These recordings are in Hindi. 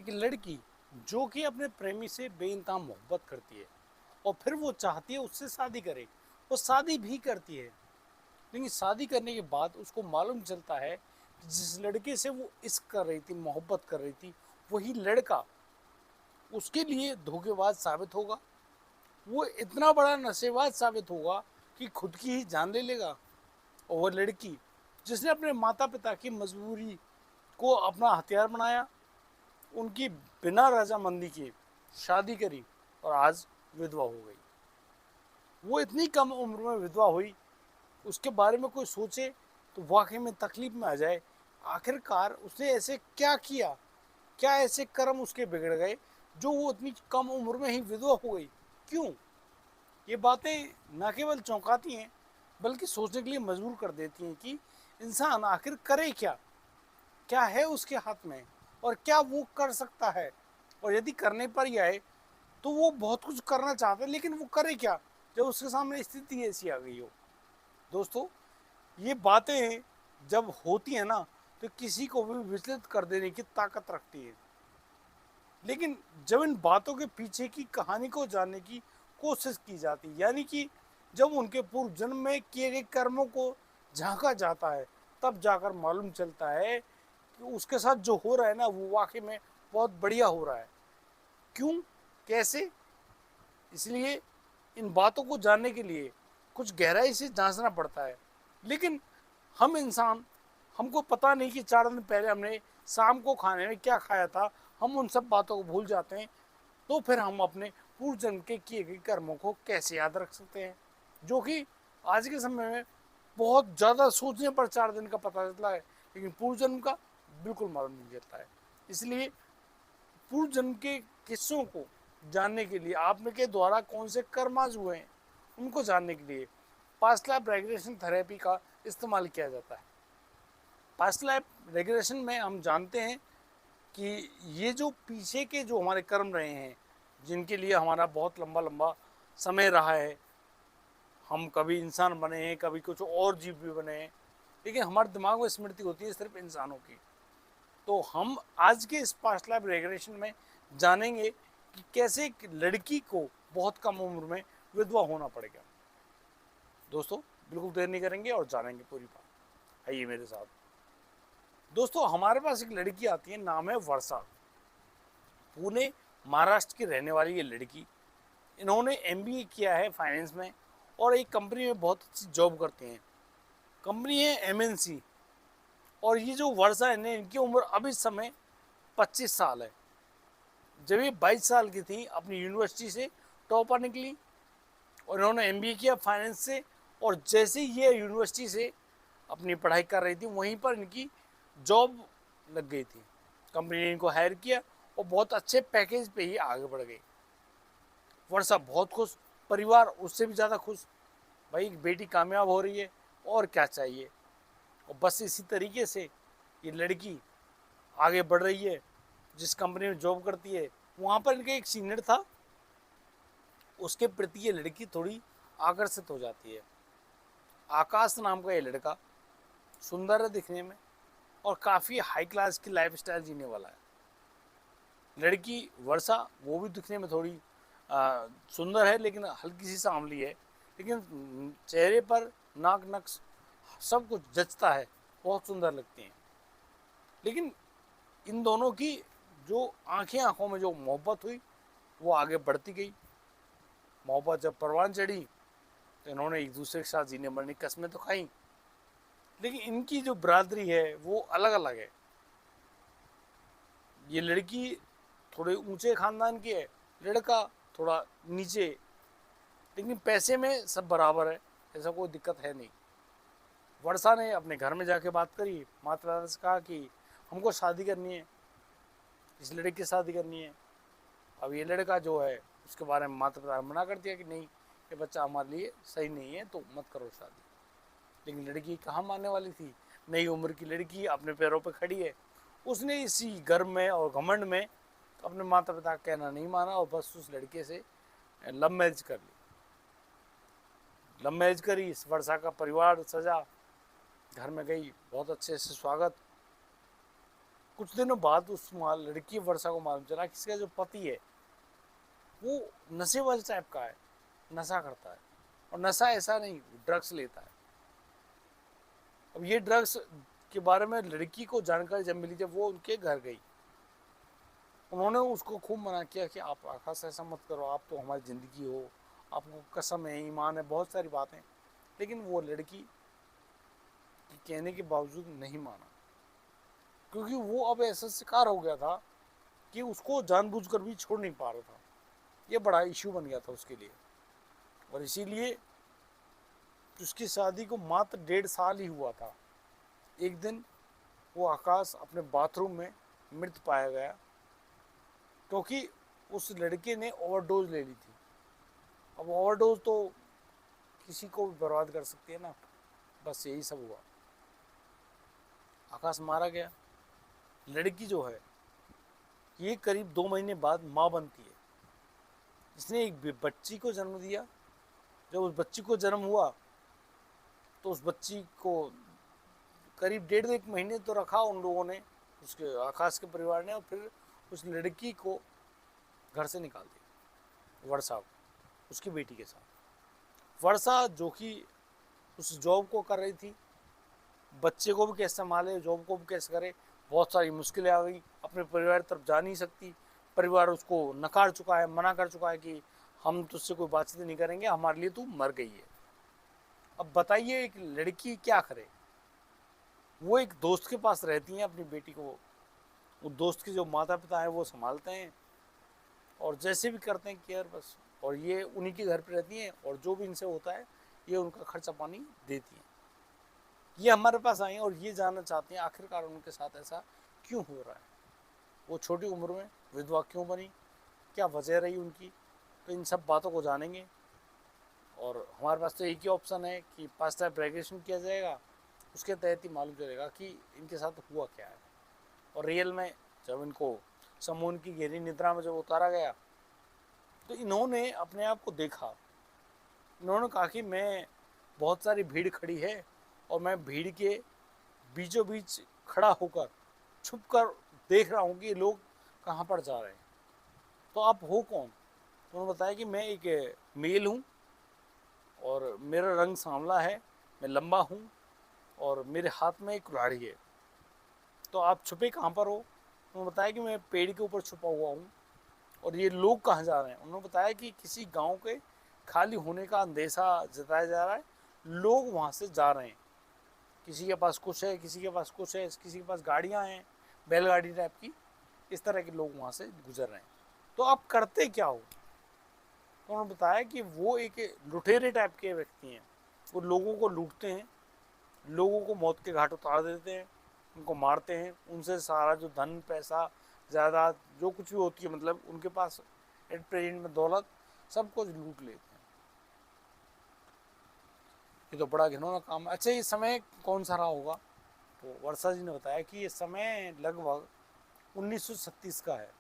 एक लड़की जो कि अपने प्रेमी से बेइंतहा मोहब्बत करती है और फिर वो चाहती है उससे शादी करे, वो शादी भी करती है। लेकिन शादी करने के बाद उसको मालूम चलता है कि जिस लड़के से वो इश्क कर रही थी, मोहब्बत कर रही थी, वही लड़का उसके लिए धोखेबाज साबित होगा। वो इतना बड़ा नशेबाज साबित होगा कि खुद की ही जान ले लेगा। और वो लड़की जिसने अपने माता पिता की मजबूरी को अपना हथियार बनाया, उनकी बिना रजामंदी के शादी करी और आज विधवा हो गई। वो इतनी कम उम्र में विधवा हुई, उसके बारे में कोई सोचे तो वाकई में तकलीफ में आ जाए। आखिरकार उसने ऐसे क्या किया, क्या ऐसे कर्म उसके बिगड़ गए जो वो इतनी कम उम्र में ही विधवा हो गई? क्यों? ये बातें न केवल चौंकाती हैं बल्कि सोचने के लिए मजबूर कर देती हैं कि इंसान आखिर करे क्या, क्या है उसके हाथ में और क्या वो कर सकता है। और यदि करने पर ही आए तो वो बहुत कुछ करना चाहता है, लेकिन वो करे क्या जब उसके सामने स्थिति ऐसी आ गई हो। दोस्तों, ये बातें जब होती है ना तो किसी को भी विचलित कर देने की ताकत रखती है। लेकिन जब इन बातों के पीछे की कहानी को जानने की कोशिश की जाती है, यानी कि जब उनके पूर्व जन्म में किए गए कर्मों को झांका जाता है, तब जाकर मालूम चलता है कि उसके साथ जो हो रहा है ना वो वाकई में बहुत बढ़िया हो रहा है। क्यों, कैसे? इसलिए इन बातों को जानने के लिए कुछ गहराई से जांचना पड़ता है। लेकिन हम इंसान, हमको पता नहीं कि 4 दिन पहले हमने शाम को खाने में क्या खाया था, हम उन सब बातों को भूल जाते हैं। तो फिर हम अपने पूर्व जन्म के किए गए कर्मों को कैसे याद रख सकते हैं, जो कि आज के समय में बहुत ज़्यादा सोचने पर 4 दिन का पता चलता है, लेकिन पूर्व जन्म का बिल्कुल मालूम नहीं चलता है। इसलिए पूर्व जन्म के किस्सों को जानने के लिए आप में के द्वारा कौन से कर्म आज हुए हैं उनको जानने के लिए पास्ट लाइफ रेग्रेशन थेरेपी का इस्तेमाल किया जाता है। पास्ट लाइफ रेग्रेशन में हम जानते हैं कि ये जो पीछे के जो हमारे कर्म रहे हैं, जिनके लिए हमारा बहुत लंबा लंबा समय रहा है, हम कभी इंसान बने हैं, कभी कुछ और जीव भी बने हैं, लेकिन हमारे दिमाग में स्मृति होती है सिर्फ इंसानों की। तो हम आज के इस पास्ट लाइफ रेग्रेशन में जानेंगे कि कैसे एक लड़की को बहुत कम उम्र में विधवा होना पड़ेगा। दोस्तों, बिल्कुल देर नहीं करेंगे और जानेंगे पूरी बात। आइए मेरे साथ। दोस्तों, हमारे पास एक लड़की आती है, नाम है वर्षा। पुणे महाराष्ट्र की रहने वाली ये लड़की, इन्होंने एमबीए किया है फाइनेंस में और एक कंपनी में बहुत अच्छी जॉब करते हैं। कंपनी है एमएनसी। और ये जो वर्षा है, इनकी उम्र अभी समय 25 साल है। जब ये 22 साल की थी अपनी यूनिवर्सिटी से टॉपर निकली और इन्होंने एमबीए किया फाइनेंस से। और जैसे ही ये यूनिवर्सिटी से अपनी पढ़ाई कर रही थी, वहीं पर इनकी जॉब लग गई थी। कंपनी ने इनको हायर किया और बहुत अच्छे पैकेज पे ही आगे बढ़ गई। वर्षा बहुत खुश, परिवार उससे भी ज़्यादा खुश। भाई, बेटी कामयाब हो रही है और क्या चाहिए। और बस इसी तरीके से ये लड़की आगे बढ़ रही है। जिस कंपनी में जॉब करती है वहाँ पर इनका एक सीनियर था, उसके प्रति ये लड़की थोड़ी आकर्षित हो जाती है। आकाश नाम का ये लड़का सुंदर है दिखने में और काफ़ी हाई क्लास की लाइफ स्टाइल जीने वाला है। लड़की वर्षा वो भी दिखने में थोड़ी सुंदर है, लेकिन हल्की सी सांवली है। लेकिन चेहरे पर नाक नक्श सब कुछ जचता है, बहुत सुंदर लगती हैं। लेकिन इन दोनों की जो आंखों में जो मोहब्बत हुई वो आगे बढ़ती गई। मोहब्बत जब परवान चढ़ी तो इन्होंने एक दूसरे के साथ जीने मरने की कस्में तो खाई, लेकिन इनकी जो बरादरी है वो अलग अलग है। ये लड़की थोड़े ऊंचे खानदान की है, लड़का थोड़ा नीचे, लेकिन पैसे में सब बराबर है, ऐसा कोई दिक्कत है नहीं। वर्षा ने अपने घर में जाके बात करी, माता पिता से कहा कि हमको शादी करनी है, इस लड़के की शादी करनी है। अब ये लड़का जो है उसके बारे में माता पिता ने मना कर दिया कि नहीं, ये बच्चा हमारे लिए सही नहीं है, तो मत करो शादी। लेकिन लड़की कहाँ मानने वाली थी? नई उम्र की लड़की अपने पैरों पर खड़ी है। उसने इसी गर्व में और घमंड में अपने माता पिता का कहना नहीं माना और बस उस लड़के से लव मैरिज कर ली। लव मैरिज करी, इस वर्षा का परिवार सजा, घर में गई, बहुत अच्छे से स्वागत। कुछ दिनों बाद उस लड़की वर्षा को मालूम चला कि इसका जो पति है वो नशेबाज टाइप का है, नशा करता है। और नशा ऐसा नहीं, ड्रग्स लेता है। अब ये ड्रग्स के बारे में लड़की को जानकारी जब मिली, जब वो उनके घर गई, उन्होंने उसको खूब मना किया कि आप आकाश ऐसा मत करो, आप तो हमारी ज़िंदगी हो, आपको कसम है, ईमान है, बहुत सारी बातें। लेकिन वो लड़की के कहने के बावजूद नहीं माना, क्योंकि वो अब ऐसा शिकार हो गया था कि उसको जानबूझकर भी छोड़ नहीं पा रहा था। ये बड़ा इश्यू बन गया था उसके लिए। और इसीलिए उसकी शादी को मात्र 1.5 साल ही हुआ था, एक दिन वो आकाश अपने बाथरूम में मृत पाया गया, क्योंकि उस लड़के ने ओवरडोज ले ली थी। अब ओवरडोज तो किसी को भी बर्बाद कर सकती है ना, बस यही सब हुआ, आकाश मारा गया। लड़की जो है ये करीब 2 महीने बाद माँ बनती है। इसने एक बच्ची को जन्म दिया। जब उस बच्ची को जन्म हुआ तो उस बच्ची को करीब 1.5 महीने तो रखा उन लोगों ने, उसके आकाश के परिवार ने, और फिर उस लड़की को घर से निकाल दिया, वर्षा को, उसकी बेटी के साथ। वर्षा जो कि उस जॉब को कर रही थी, बच्चे को भी कैसे संभाले, जॉब को भी कैसे करे, बहुत सारी मुश्किलें आ गई। अपने परिवार तरफ जा नहीं सकती, परिवार उसको नकार चुका है, मना कर चुका है कि हम तुझसे कोई बातचीत नहीं करेंगे, हमारे लिए तू मर गई है। अब बताइए एक लड़की क्या करे। वो एक दोस्त के पास रहती है अपनी बेटी को, वो दोस्त के जो माता पिता हैं वो संभालते हैं और जैसे भी करते हैं केयर बस। और ये उन्हीं के घर पे रहती हैं और जो भी इनसे होता है ये उनका खर्चा पानी देती हैं। ये हमारे पास आई हैं और ये जानना चाहते हैं आखिरकार उनके साथ ऐसा क्यों हो रहा है, वो छोटी उम्र में विधवा क्यों बनी, क्या वजह रही उनकी। तो इन सब बातों को जानेंगे। और हमारे पास तो एक ही ऑप्शन है कि 5 स्टेप रेगुलेशन किया जाएगा, उसके तहत ही मालूम चलेगा कि इनके साथ हुआ क्या है। और रियल में जब इनको समून की गहरी निद्रा में जब उतारा गया तो इन्होंने अपने आप को देखा। इन्होंने कहा कि मैं, बहुत सारी भीड़ खड़ी है और मैं भीड़ के बीचों बीच खड़ा होकर छुप कर देख रहा हूँ कि ये लोग कहाँ पर जा रहे हैं। तो आप हो कौन? तो उन्होंने बताया कि मैं एक मेल हूँ और मेरा रंग सांवला है, मैं लंबा हूँ और मेरे हाथ में एक कुल्हाड़ी है। तो आप छुपे कहाँ पर हो? उन्होंने बताया कि मैं पेड़ के ऊपर छुपा हुआ हूँ। और ये लोग कहाँ जा रहे हैं? उन्होंने बताया कि किसी गांव के खाली होने का अंदेशा जताया जा रहा है, लोग वहाँ से जा रहे हैं। किसी के पास कुछ है, किसी के पास कुछ है, किसी के पास गाड़ियाँ हैं, बैलगाड़ी टाइप की, इस तरह के लोग वहाँ से गुजर रहे हैं। तो आप करते क्या हो? तो उन्होंने बताया कि वो एक लुटेरे टाइप के व्यक्ति हैं, वो लोगों को लूटते हैं, लोगों को मौत के घाट उतार देते हैं, उनको मारते हैं, उनसे सारा जो धन पैसा जायदाद जो कुछ भी होती है, मतलब उनके पास एट प्रेजेंट में दौलत, सब कुछ लूट लेते हैं। ये तो बड़ा घिनौना काम है। अच्छा, ये समय कौन सा रहा होगा? तो वर्षा जी ने बताया कि ये समय लगभग 1936 का है।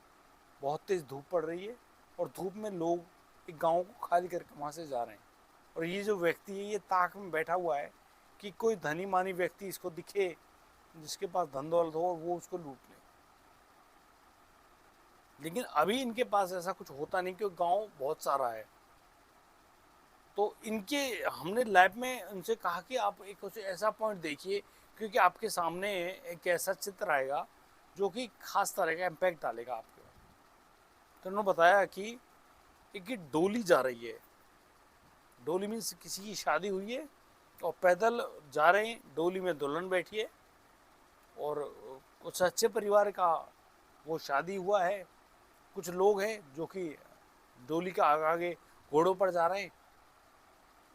बहुत तेज़ धूप पड़ रही है और धूप में लोग एक गांव को खाली करके वहाँ से जा रहे हैं। और ये जो व्यक्ति है ये ताक में बैठा हुआ है कि कोई धनी मानी व्यक्ति इसको दिखे जिसके पास धन दौलत हो और वो उसको लूट ले। लेकिन अभी इनके पास ऐसा कुछ होता नहीं क्योंकि गांव बहुत सारा है। तो इनके, हमने लैब में उनसे कहा कि आप एक कुछ ऐसा पॉइंट देखिए क्योंकि आपके सामने एक ऐसा चित्र आएगा जो कि खास तरह का इम्पैक्ट डालेगा आपके। तो उन्होंने बताया कि एक डोली जा रही है। डोली मीन्स किसी की शादी हुई है और पैदल जा रहे हैं, डोली में दुल्हन बैठी है और कुछ अच्छे परिवार का वो शादी हुआ है। कुछ लोग हैं जो कि डोली के आगे आगे घोड़ों पर जा रहे हैं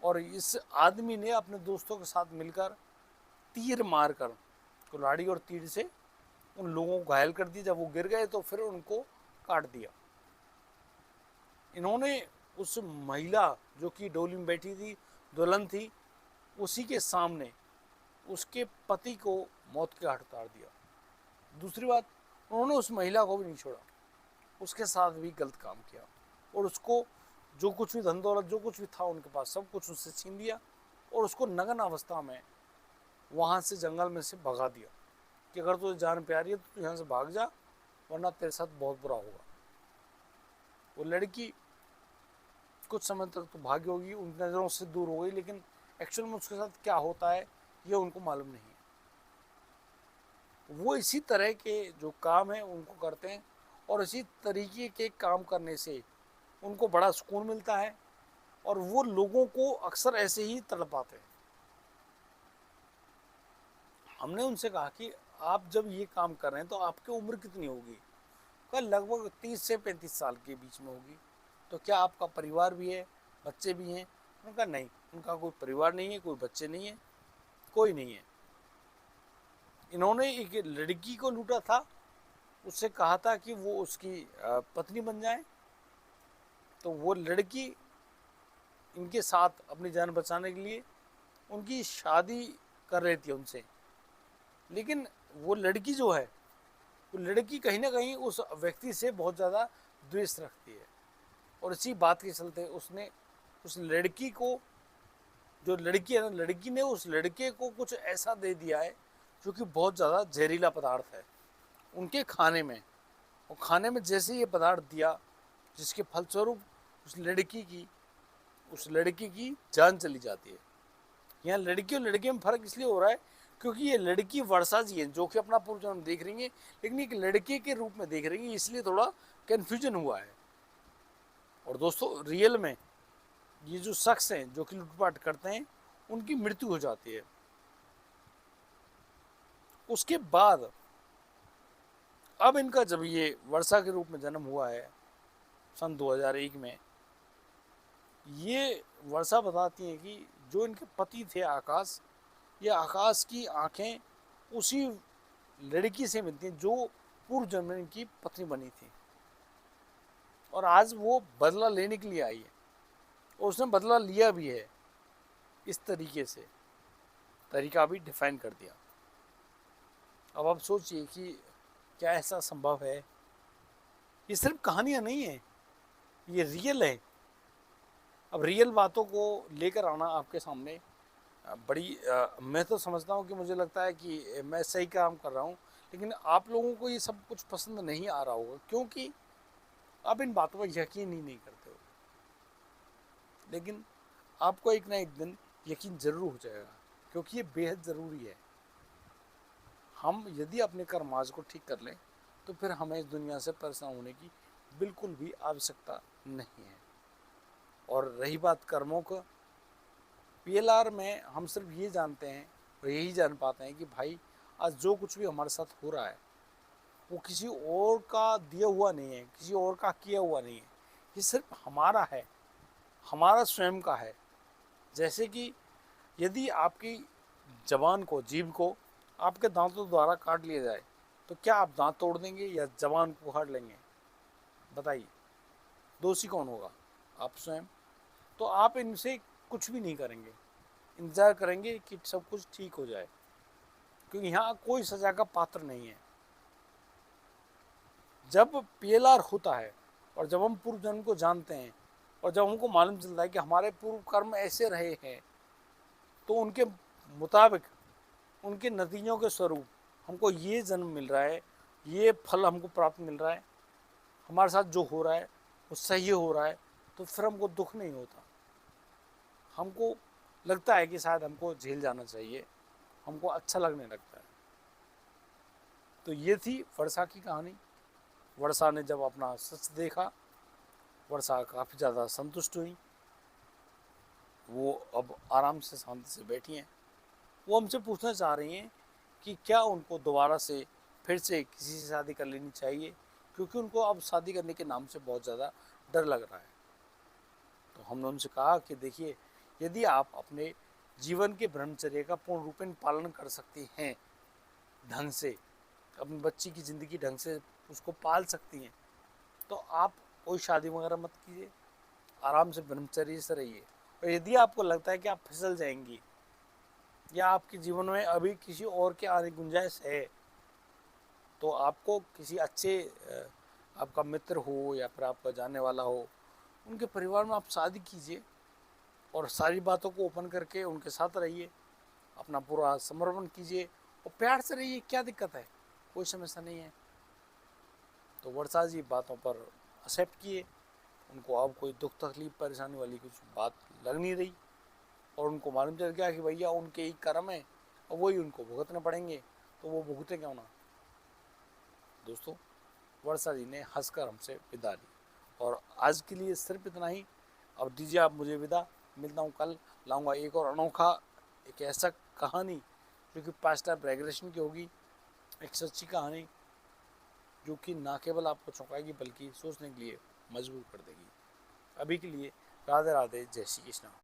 और इस आदमी ने अपने दोस्तों के साथ मिलकर तीर मारकर, कुल्हाड़ी और तीर से उन लोगों को घायल कर दिया। जब वो गिर गए तो फिर उनको काट दिया। इन्होंने उस महिला जो कि डोली में बैठी थी, दुल्हन थी, उसी के सामने उसके पति को मौत के घाट उतार दिया। दूसरी बात, उन्होंने उस महिला को भी नहीं छोड़ा, उसके साथ भी गलत काम किया और उसको जो कुछ भी धन दौलत जो कुछ भी था उनके पास सब कुछ उससे छीन लिया और उसको नग्न अवस्था में वहाँ से जंगल में से भगा दिया। कि अगर तुझे जान प्यारी है तो तू यहाँ से भाग जा, वरना तेरे साथ बहुत बुरा होगा। वो लड़की कुछ समय तक तो भागी होगी, उन नज़रों से दूर हो गई, लेकिन एक्चुअल में उसके साथ क्या होता है ये उनको मालूम नहीं है। वो इसी तरह के जो काम है उनको करते हैं, और इसी तरीके के काम करने से उनको बड़ा सुकून मिलता है, और वो लोगों को अक्सर ऐसे ही तड़पाते हैं। हमने उनसे कहा कि आप जब ये काम कर रहे हैं तो आपकी उम्र कितनी होगी? कल लगभग 30 से 35 साल के बीच में होगी। तो क्या आपका परिवार भी है, बच्चे भी हैं? उनका नहीं, उनका कोई परिवार नहीं है, कोई बच्चे नहीं है, कोई नहीं है। इन्होंने एक लड़की को लूटा था, उससे कहा था कि वो उसकी पत्नी बन जाए, तो वो लड़की इनके साथ अपनी जान बचाने के लिए उनकी शादी कर रही थी उनसे। लेकिन वो लड़की जो है, वो लड़की कहीं ना कहीं उस व्यक्ति से बहुत ज़्यादा द्वेष रखती है, और इसी बात के चलते उसने उस लड़की को, जो लड़की है ना, लड़की ने उस लड़के को कुछ ऐसा दे दिया है जो कि बहुत ज़्यादा जहरीला पदार्थ है उनके खाने में। और खाने में जैसे ये पदार्थ दिया, जिसके फलस्वरूप उस लड़की की जान चली जाती है। यहाँ लड़की और लड़के में फ़र्क इसलिए हो रहा है क्योंकि ये लड़की वर्षा जी है, जो कि अपना पूर्व जन्म देख रही है, लेकिन एक लड़के के रूप में देख रही है, इसलिए थोड़ा कन्फ्यूजन हुआ है। और दोस्तों, रियल में ये जो शख्स हैं जो कि लूटपाट करते हैं, उनकी मृत्यु हो जाती है। उसके बाद अब इनका जब ये वर्षा के रूप में जन्म हुआ है सन 2001 में, ये वर्षा बताती हैं कि जो इनके पति थे आकाश, ये आकाश की आंखें उसी लड़की से मिलती हैं जो पूर्व जन्म में इनकी पत्नी बनी थी, और आज वो बदला लेने के लिए आई है, और उसने बदला लिया भी है। इस तरीके से तरीका भी डिफाइन कर दिया। अब आप सोचिए कि क्या ऐसा संभव है? ये सिर्फ कहानियाँ नहीं है, ये रियल है। अब रियल बातों को लेकर आना आपके सामने मैं तो समझता हूँ कि मुझे लगता है कि मैं सही काम कर रहा हूँ, लेकिन आप लोगों को ये सब कुछ पसंद नहीं आ रहा होगा, क्योंकि आप इन बातों पर यकीन ही नहीं करते हो। लेकिन आपको एक ना एक दिन यकीन ज़रूर हो जाएगा, क्योंकि ये बेहद ज़रूरी है। हम यदि अपने कर्माज को ठीक कर लें तो फिर हमें इस दुनिया से परेशान होने की बिल्कुल भी आवश्यकता नहीं है। और रही बात कर्मों का, पीएलआर में हम सिर्फ ये जानते हैं और यही जान पाते हैं कि भाई आज जो कुछ भी हमारे साथ हो रहा है वो किसी और का दिया हुआ नहीं है, किसी और का किया हुआ नहीं है, ये सिर्फ हमारा है, हमारा स्वयं का है। जैसे कि यदि आपकी जबान को, जीभ को आपके दांतों द्वारा काट लिया जाए, तो क्या आप दांत तोड़ देंगे या जबान को काट लेंगे? बताइए, दोषी कौन होगा? आप स्वयं। तो आप इनसे कुछ भी नहीं करेंगे, इंतज़ार करेंगे कि सब कुछ ठीक हो जाए, क्योंकि यहाँ कोई सज़ा का पात्र नहीं है। जब पीएलआर होता है और जब हम पूर्व जन्म को जानते हैं और जब हमको मालूम चलता है कि हमारे पूर्व कर्म ऐसे रहे हैं, तो उनके मुताबिक, उनके नतीजों के स्वरूप हमको ये जन्म मिल रहा है, ये फल हमको प्राप्त मिल रहा है, हमारे साथ जो हो रहा है वो सही हो रहा है, तो फिर हमको दुख नहीं होता। हमको लगता है कि शायद हमको झेल जाना चाहिए, हमको अच्छा लगने लगता है। तो ये थी वर्षा की कहानी। वर्षा ने जब अपना सच देखा, वर्षा काफ़ी ज़्यादा संतुष्ट हुई। वो अब आराम से शांति से बैठी हैं। वो हमसे पूछना चाह रही हैं कि क्या उनको दोबारा से फिर से किसी से शादी कर लेनी चाहिए, क्योंकि उनको अब शादी करने के नाम से बहुत ज़्यादा डर लग रहा है। तो हमने उनसे कहा कि देखिए, यदि आप अपने जीवन के ब्रह्मचर्य का पूर्ण रूपेण पालन कर सकती हैं, ढंग से अपनी बच्ची की ज़िंदगी ढंग से उसको पाल सकती हैं, तो आप कोई शादी वगैरह मत कीजिए, आराम से ब्रह्मचर्य से रहिए। और यदि आपको लगता है कि आप फिसल जाएंगी या आपके जीवन में अभी किसी और के आने की गुंजाइश है, तो आपको किसी अच्छे आपका मित्र हो या फिर आपका जानने वाला हो, उनके परिवार में आप शादी कीजिए और सारी बातों को ओपन करके उनके साथ रहिए, अपना पूरा समर्पण कीजिए और प्यार से रहिए, क्या दिक्कत है, कोई समस्या नहीं है। तो वर्षा जी बातों पर एक्सेप्ट किए, उनको अब कोई दुख तकलीफ परेशानी वाली कुछ बात लग नहीं रही, और उनको मालूम चल गया कि भैया उनके ही कर्म है और वही उनको भुगतने पड़ेंगे, तो वो भुगते क्यों ना। दोस्तों, वर्षा जी ने हंसकर हमसे विदा ली, और आज के लिए सिर्फ इतना ही। अब दीजिए आप मुझे विदा, मिलता हूँ कल, लाऊंगा एक और अनोखा, एक ऐसा कहानी जो कि पास्ट टाइम रेगुलेशन की होगी, एक सच्ची कहानी जो कि ना केवल आपको चौंकाएगी बल्कि सोचने के लिए मजबूर कर देगी। अभी के लिए राधे राधे, जय श्री कृष्ण।